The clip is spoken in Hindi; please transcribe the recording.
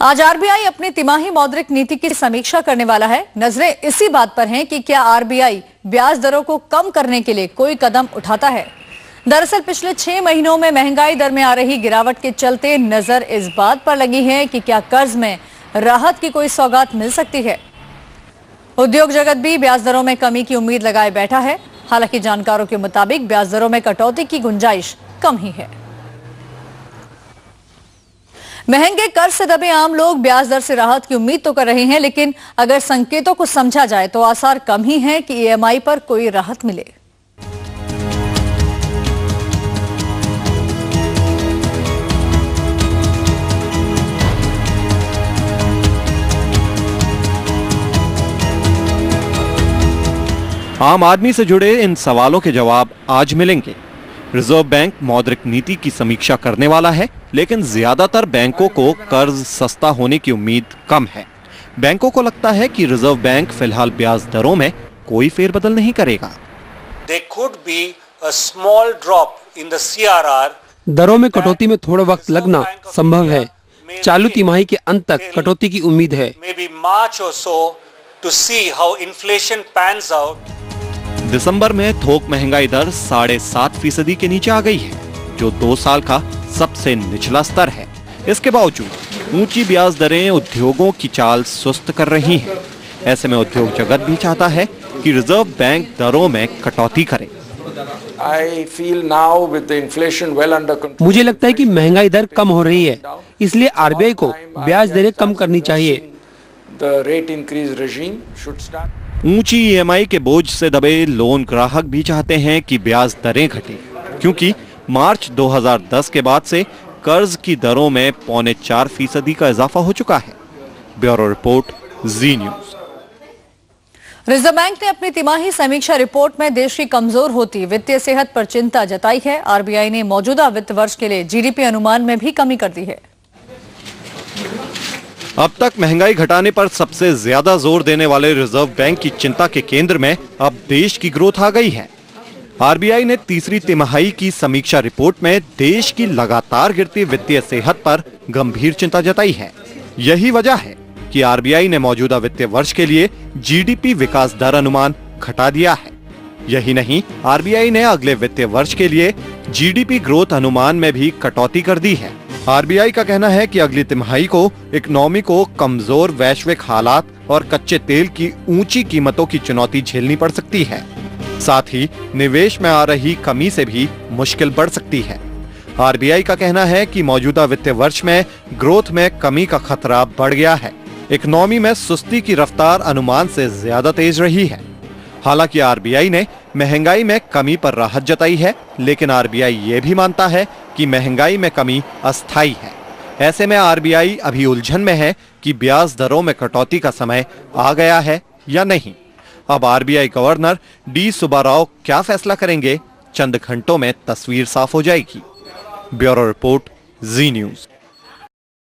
आज आरबीआई अपनी तिमाही मौद्रिक नीति की समीक्षा करने वाला है। नजरें इसी बात पर हैं कि क्या आरबीआई ब्याज दरों को कम करने के लिए कोई कदम उठाता है। दरअसल पिछले 6 महीनों में महंगाई दर में आ रही गिरावट के चलते नजर इस बात पर लगी है कि क्या कर्ज में राहत की कोई सौगात मिल सकती है। उद्योग जगत भी ब्याज दरों में कमी की उम्मीद लगाए बैठा है। हालांकि जानकारों के मुताबिक ब्याज दरों में कटौती की गुंजाइश कम ही है। महंगे कर्ज से दबे आम लोग ब्याज दर से राहत की उम्मीद तो कर रहे हैं, लेकिन अगर संकेतों को समझा जाए तो आसार कम ही हैं कि ईएमआई पर कोई राहत मिले। आम आदमी से जुड़े इन सवालों के जवाब आज मिलेंगे। रिजर्व बैंक मौद्रिक नीति की समीक्षा करने वाला है, लेकिन ज्यादातर बैंकों को कर्ज सस्ता होने की उम्मीद कम है। बैंकों को लगता है कि रिजर्व बैंक फिलहाल ब्याज दरों में कोई फेरबदल नहीं करेगा। There could be a small drop in the CRR. दरों में कटौती में थोड़ा वक्त लगना संभव है। चालू तिमाही के अंत तक कटौती की उम्मीद है। Maybe March or so to see how inflation pans out. दिसंबर में थोक महंगाई दर 7.5% के नीचे आ गई है, जो 2 साल का सबसे निचला स्तर है। इसके बावजूद ऊंची ब्याज दरें उद्योगों की चाल सुस्त कर रही हैं। ऐसे में उद्योग जगत भी चाहता है कि रिजर्व बैंक दरों में कटौती करे। मुझे लगता है कि महंगाई दर कम हो रही है, इसलिए आरबीआई को ब्याज दरें कम करनी चाहिए। ऊंची ईएमआई के बोझ से दबे लोन ग्राहक भी चाहते हैं कि ब्याज दरें घटें, क्योंकि मार्च 2010 के बाद से कर्ज की दरों में 4.25% का इजाफा हो चुका है। ब्यूरो रिपोर्ट, जी न्यूज। रिजर्व बैंक ने अपनी तिमाही समीक्षा रिपोर्ट में देश की कमजोर होती वित्तीय सेहत पर चिंता जताई है। आरबीआई ने मौजूदा वित्त वर्ष के लिए जीडीपी अनुमान में भी कमी कर दी है। अब तक महंगाई घटाने पर सबसे ज्यादा जोर देने वाले रिजर्व बैंक की चिंता के केंद्र में अब देश की ग्रोथ आ गई है। आरबीआई ने तीसरी तिमाही की समीक्षा रिपोर्ट में देश की लगातार गिरती वित्तीय सेहत पर गंभीर चिंता जताई है। यही वजह है कि आरबीआई ने मौजूदा वित्तीय वर्ष के लिए जीडीपी विकास दर अनुमान घटा दिया है। यही नहीं, आरबीआई ने अगले वित्तीय वर्ष के लिए जीडीपी ग्रोथ अनुमान में भी कटौती कर दी है। आरबीआई का कहना है कि अगली तिमाही को इकोनॉमी को कमजोर वैश्विक हालात और कच्चे तेल की ऊंची कीमतों की चुनौती झेलनी पड़ सकती है। साथ ही निवेश में आ रही कमी से भी मुश्किल बढ़ सकती है। आरबीआई का कहना है कि मौजूदा वित्तीय वर्ष में ग्रोथ में कमी का खतरा बढ़ गया है। इकोनॉमी में सुस्ती की रफ्तार अनुमान से ज्यादा तेज रही है। हालांकि आरबीआई ने महंगाई में कमी पर राहत जताई है, लेकिन आरबीआई ये भी मानता है कि महंगाई में कमी अस्थायी है। ऐसे में आरबीआई अभी उलझन में है कि ब्याज दरों में कटौती का समय आ गया है या नहीं। अब आरबीआई गवर्नर डी सुब्बाराव क्या फैसला करेंगे, चंद घंटों में तस्वीर साफ हो जाएगी। ब्यूरो रिपोर्ट, जी न्यूज।